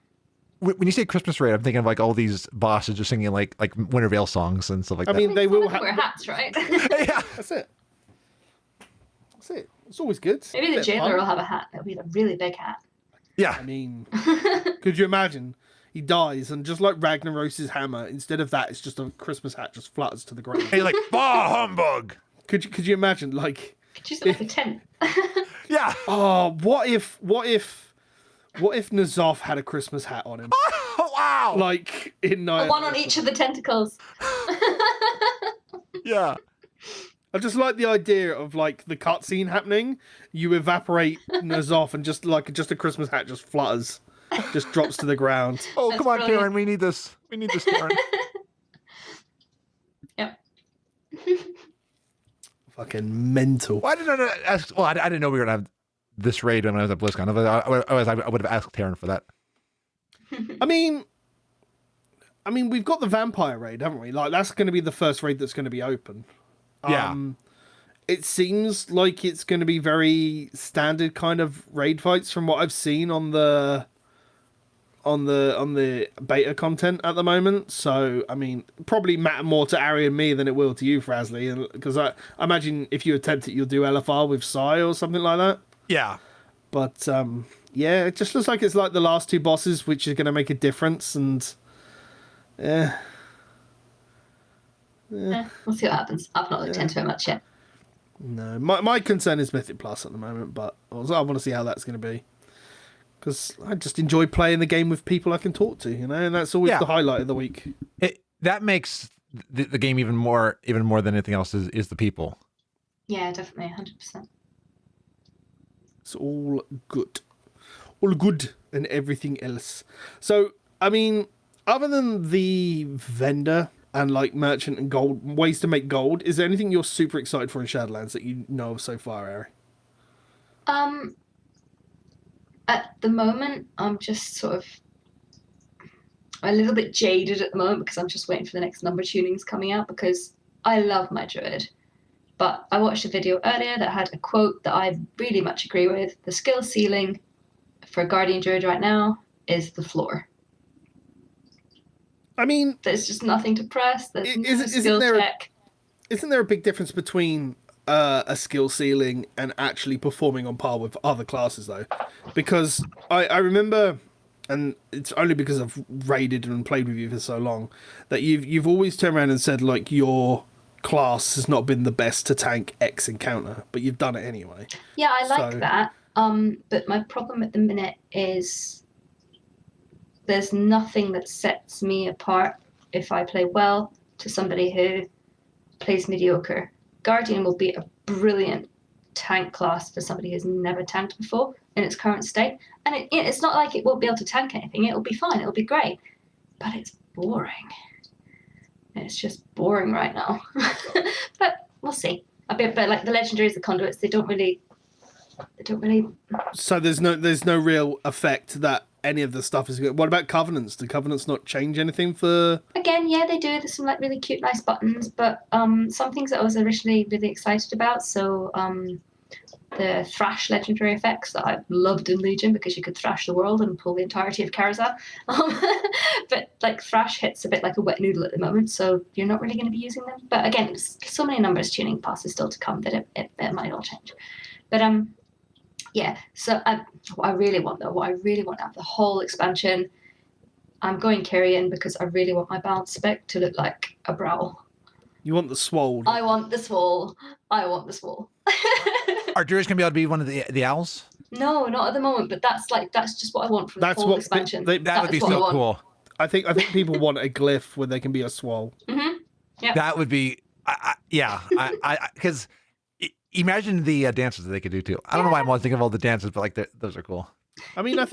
S2: When you say Christmas raid, I'm thinking of like all these bosses just singing like Winter Veil songs and stuff like that.
S1: I mean, they will
S3: wear hats, right?
S2: Yeah,
S1: that's it. It's always good.
S3: Maybe the jailer will have a hat. It'll be a really big hat.
S2: Yeah.
S1: I mean, could you imagine? He dies, and just like Ragnaros's hammer, instead of that, it's just a Christmas hat just flutters to the ground.
S2: Hey, like, bah humbug!
S1: Could you imagine, like...
S3: Could you just like a tent?
S2: Yeah.
S1: Oh, what if N'Zoth had a Christmas hat on him?
S2: Oh, wow!
S1: Like in Ny'alotha.
S3: One on each of the tentacles.
S2: Yeah.
S1: I just like the idea of like the cutscene happening. You evaporate N'Zoth and just a Christmas hat just flutters, just drops to the ground.
S2: Oh,
S3: That's
S2: come on,
S3: brilliant.
S2: Karen. We need this. We need this, Karen.
S3: Yep.
S1: Fucking mental.
S2: Well, I didn't ask. Well, I didn't know we were gonna have this raid when I was at BlizzCon. I would have asked Taryn for that.
S1: I mean, we've got the vampire raid, haven't we? Like that's going to be the first raid that's going to be open.
S2: Yeah.
S1: It seems like it's going to be very standard kind of raid fights from what I've seen on the beta content at the moment. So, I mean, probably matter more to Ari and me than it will to you, Frazley, because I imagine if you attempt it, you'll do LFR with Sai or something like that.
S2: Yeah.
S1: But, it just looks like it's like the last two bosses, which is going to make a difference, and...
S3: We'll see what happens. I've not looked into it much yet.
S1: No, my concern is Mythic Plus at the moment, but also I want to see how that's going to be. Because I just enjoy playing the game with people I can talk to, and that's always the highlight of the week.
S2: That makes the game even more than anything else is the people.
S3: Yeah, definitely, 100%.
S1: It's all good. All good and everything else. So, I mean, other than the vendor and like merchant and gold ways to make gold, is there anything you're super excited for in Shadowlands that you know of so far, Ari?
S3: At the moment, I'm just sort of a little bit jaded at the moment because I'm just waiting for the next number tunings coming out because I love my druid. But I watched a video earlier that had a quote that I really much agree with. The skill ceiling for Guardian Druid right now is the floor.
S1: I mean,
S3: there's just nothing to press. There's no skill check.
S1: Isn't there a big difference between a skill ceiling and actually performing on par with other classes, though? Because I remember, and it's only because I've raided and played with you for so long, that you've always turned around and said, like, your class has not been the best to tank X encounter, but you've done it anyway.
S3: Yeah, I like that. But my problem at the minute is there's nothing that sets me apart if I play well to somebody who plays mediocre. Guardian will be a brilliant tank class for somebody who's never tanked before in its current state. And it's not like it won't be able to tank anything. It'll be fine. It'll be great. But it's boring. It's just boring right now. But we'll see. But like the legendaries, the conduits, they don't really.
S1: So there's no real effect that any of the stuff is good. What about covenants? Do covenants not change anything for?
S3: Again, yeah, they do. There's some like really cute, nice buttons, but some things that I was originally really excited about. So the thrash legendary effects that I loved in Legion because you could thrash the world and pull the entirety of Karazhan. But like thrash hits a bit like a wet noodle at the moment, so you're not really going to be using them. But again, so many numbers tuning passes still to come that it might all change. But yeah. So what I really want out of the whole expansion, I'm going Carrion because I really want my balance spec to look like a Browl.
S1: You want the swole.
S3: I want the swole.
S2: Are Druids going to be able to be one of the owls?
S3: No, not at the moment, but that's just what I want from the whole expansion.
S2: That would be so cool.
S1: I think people want a glyph where they can be a swole.
S3: Mm-hmm. Yeah.
S2: That would be, because imagine the dances that they could do too. I don't know why I'm always thinking of all the dances, but like those are cool.
S1: I mean, we know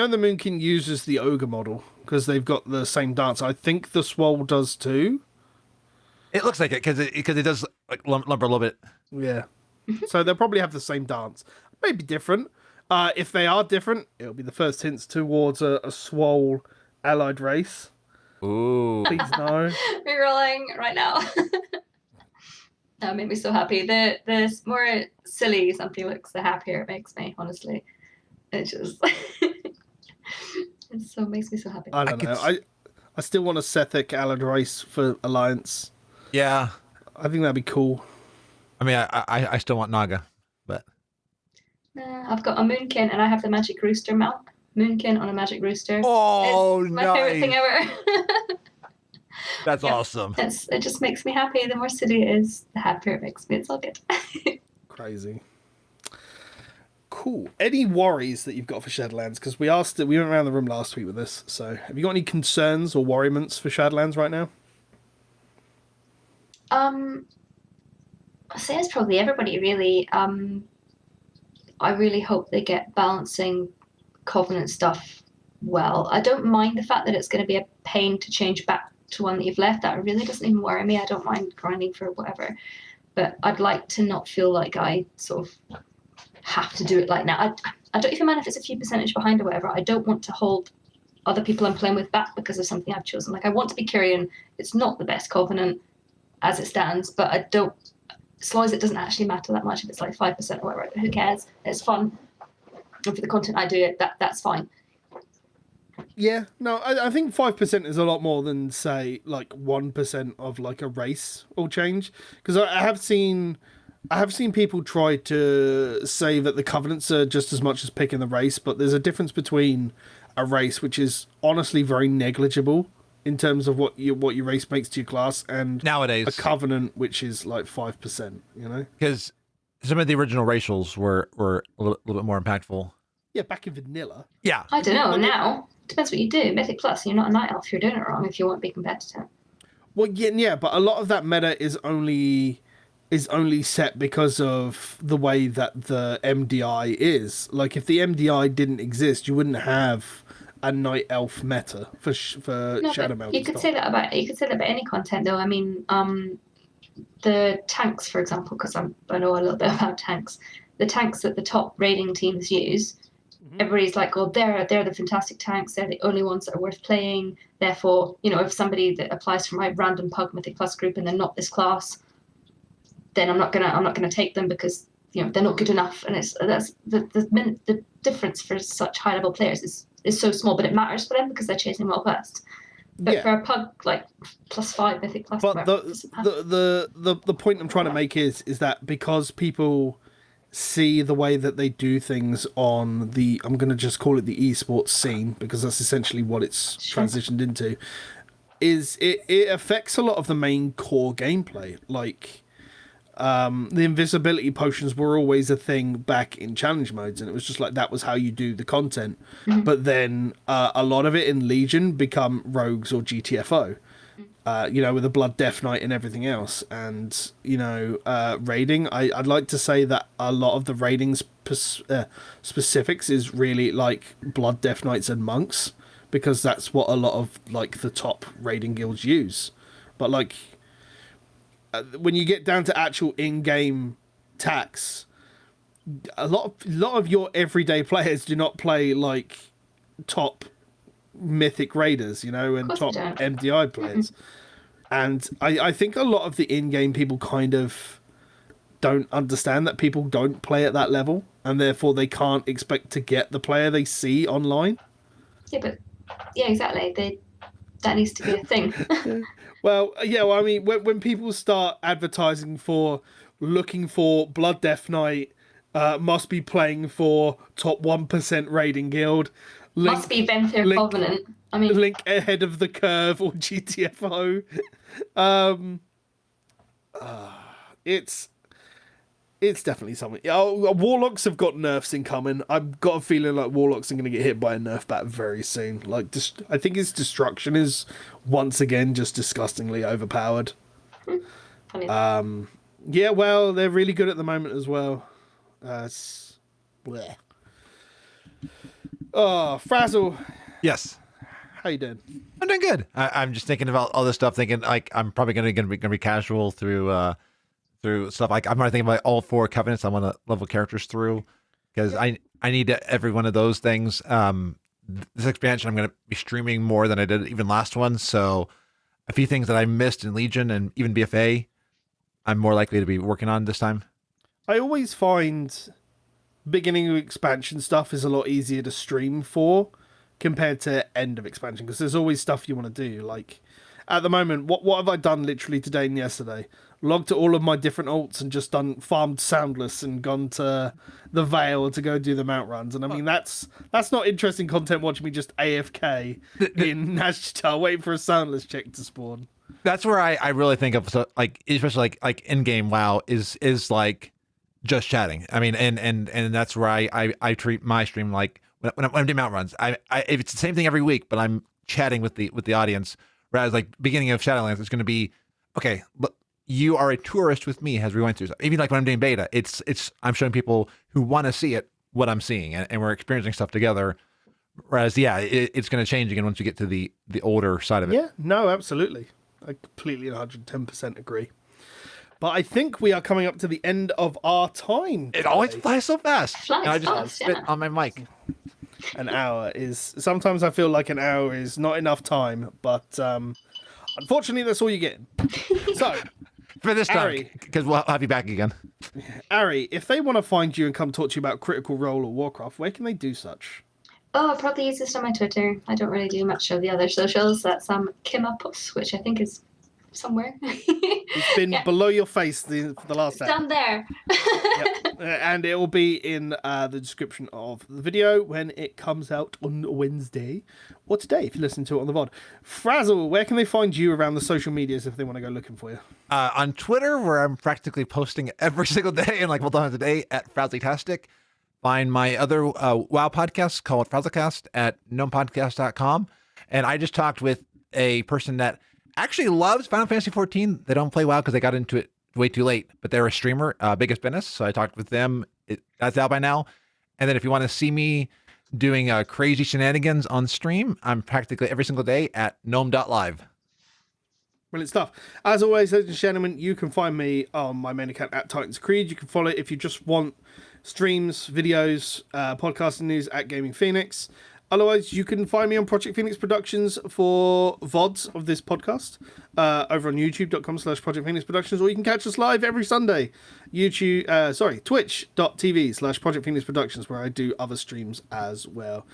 S1: the Moonkin uses the ogre model because they've got the same dance. I think the swole does too.
S2: It looks like it because it does like lumber a little bit.
S1: Yeah. So they'll probably have the same dance. Maybe different. If they are different, it'll be the first hints towards a swole allied race.
S2: Ooh.
S1: Please no.
S3: Rerolling right now. That made me so happy. The more silly something looks, the happier it makes me, honestly. It just makes me so happy.
S1: I don't know. I still want a Sethic allied race for Alliance.
S2: Yeah.
S1: I think that'd be cool.
S2: I mean, I still want Naga, but
S3: I've got a Moonkin and I have the Magic Rooster mount. Moonkin on a Magic Rooster.
S2: Oh,
S3: it's my favorite thing ever.
S2: That's awesome.
S3: It just makes me happy. The more silly it is, the happier it makes me. It's all good.
S1: Crazy. Cool. Any worries that you've got for Shadowlands? Because we went around the room last week with this. So, have you got any concerns or worriments for Shadowlands right now?
S3: I say it's probably everybody really. I really hope they get balancing Covenant stuff well. I don't mind the fact that it's going to be a pain to change back to one that you've left. That really doesn't even worry me. I don't mind grinding for whatever, but I'd like to not feel like I sort of have to do it like now. I don't even mind if it's a few percentage behind or whatever. I don't want to hold other people I'm playing with back because of something I've chosen. Like I want to be Kyrian. It's not the best Covenant as it stands, but I don't, as long as it doesn't actually matter that much, if it's like 5% or whatever, who cares? It's fun. And for the content I do, that's fine.
S1: Yeah, no, I think 5% is a lot more than, say, like 1% of like a race will change. Because I have seen people try to say that the Covenants are just as much as picking the race, but there's a difference between a race, which is honestly very negligible in terms of what your race makes to your class, and
S2: nowadays
S1: a Covenant, which is like 5%, you know?
S2: Because some of the original racials were a little bit more impactful.
S1: Yeah, back in vanilla.
S2: Yeah.
S3: I don't know, now. Depends what you do. Mythic Plus, you're not a Night Elf, you're doing it wrong if you want to be competitive.
S1: Well, yeah, but a lot of that meta is only set because of the way that the MDI is. Like, if the MDI didn't exist, you wouldn't have a Night Elf meta for Shadow Meld.
S3: You could say that about any content, though. I mean, the tanks, for example, because I know a little bit about tanks. the tanks that the top raiding teams use, everybody's like, oh, they're the fantastic tanks. They're the only ones that are worth playing. Therefore, if somebody that applies for my random Pug Mythic Plus group and they're not this class, then I'm not gonna take them because they're not good enough. And that's the difference for such high level players is so small, but it matters for them because they're chasing Wild West. But for a Pug like +5 Mythic Plus,
S1: but the point I'm trying to make is that because people see the way that they do things on I'm going to just call it the esports scene, because that's essentially what it's transitioned into, is it affects a lot of the main core gameplay. Like the invisibility potions were always a thing back in challenge modes, and it was just like that was how you do the content. But then a lot of it in Legion become rogues or GTFO, with the Blood Death Knight and everything else. And raiding, I'd like to say that a lot of the raiding specifics is really like Blood Death Knights and monks, because that's what a lot of like the top raiding guilds use. But like when you get down to actual in-game tax, a lot of your everyday players do not play like top mythic raiders, and top MDI players. And I think a lot of the in-game people kind of don't understand that people don't play at that level, and therefore they can't expect to get the player they see online.
S3: Yeah, exactly. That needs to be a thing.
S1: Well, I mean, when people start advertising for looking for Blood Death Knight, must be playing for top 1% raiding guild,
S3: must be Venthyr Covenant. I mean,
S1: Link ahead of the curve or GTFO. It's definitely something. Warlocks have got nerfs incoming. I've got a feeling like Warlocks are going to get hit by a nerf bat very soon. Like, I think its destruction is once again just disgustingly overpowered.
S3: Funny.
S1: Yeah, well, they're really good at the moment as well. Oh, Frazzle.
S2: Yes.
S1: How you doing?
S2: I'm doing good. I'm just thinking about all this stuff, thinking like I'm probably gonna be casual through stuff. Like I'm thinking about all 4 covenants I want to level characters through, because I need every one of those things. This expansion I'm gonna be streaming more than I did even last one, so a few things that I missed in Legion and even BFA, I'm more likely to be working on this time.
S1: I always find beginning of expansion stuff is a lot easier to stream for compared to end of expansion, because there's always stuff you want to do. Like at the moment, what have I done literally today and yesterday? Logged to all of my different alts and just farmed Soundless and gone to the Vale to go do the mount runs. And I mean, that's not interesting content watching me just AFK in Nazjatar waiting for a Soundless check to spawn.
S2: That's where I really think of, so like especially like in-game WoW is like just chatting. I mean, and that's where I treat my stream like when I'm doing mount runs. If it's the same thing every week, but I'm chatting with the audience. Whereas like beginning of Shadowlands, it's going to be, okay, look, you are a tourist with me as we went through stuff. Even like when I'm doing beta, it's I'm showing people who want to see it what I'm seeing, and we're experiencing stuff together. Whereas it's going to change again once you get to the older side of it.
S1: Yeah, no, absolutely. I completely 110% agree. But I think we are coming up to the end of our time today.
S2: It always flies so fast.
S3: Flies
S2: I just
S3: fast,
S2: spit
S3: yeah.
S2: on my mic.
S1: An hour is... Sometimes I feel like an hour is not enough time, but unfortunately that's all you get. So...
S2: For this time,
S1: Ari,
S2: because we'll have you back again.
S1: Ari, if they want to find you and come talk to you about Critical Role or Warcraft, where can they do such?
S3: Oh, I probably use this on my Twitter. I don't really do much of the other socials. That's Kimapus, which I think is somewhere.
S1: It's been below your face for the last hour.
S3: Down there.
S1: Yep. And it will be in the description of the video when it comes out on Wednesday, or today if you listen to it on the VOD. Frazzle, where can they find you around the social medias if they want to go looking for you?
S2: On Twitter, where I'm practically posting every single day and like multiple times a day at Frazley. Find my other WoW podcast called Frazzlecast at gnome.live. And I just talked with a person that actually loves Final Fantasy 14. They don't play WoW because they got into it way too late, but they're a streamer, Biggest Business. So I talked with them. That's out by now. And then if you want to see me doing crazy shenanigans on stream, I'm practically every single day at gnome.live.
S1: Brilliant stuff. As always, ladies and gentlemen, you can find me on my main account at Titans Creed. You can follow it if you just want streams, videos, podcasting news at Gaming Phoenix. Otherwise, you can find me on Project Phoenix Productions for VODs of this podcast over on youtube.com/Project Phoenix Productions, or you can catch us live every Sunday. Twitch.tv/Project Phoenix Productions, where I do other streams as well.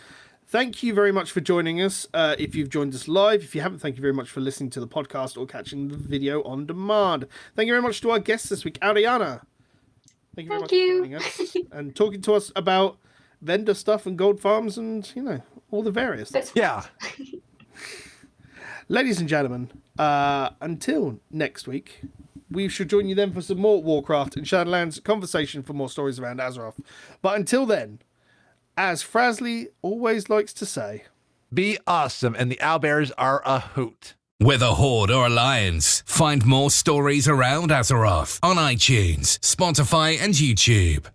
S1: Thank you very much for joining us. If you've joined us live, if you haven't, thank you very much for listening to the podcast or catching the video on demand. Thank you very much to our guests this week, Ariyanah. Thank you very much for joining us and talking to us about vendor stuff and gold farms and, all the various.
S2: Yeah.
S1: Ladies and gentlemen, until next week, we should join you then for some more Warcraft and Shadowlands conversation for more stories around Azeroth. But until then, as Frazley always likes to say,
S2: be awesome, and the owlbears are a hoot.
S4: Whether Horde or Alliance, find more stories around Azeroth on iTunes, Spotify, and YouTube.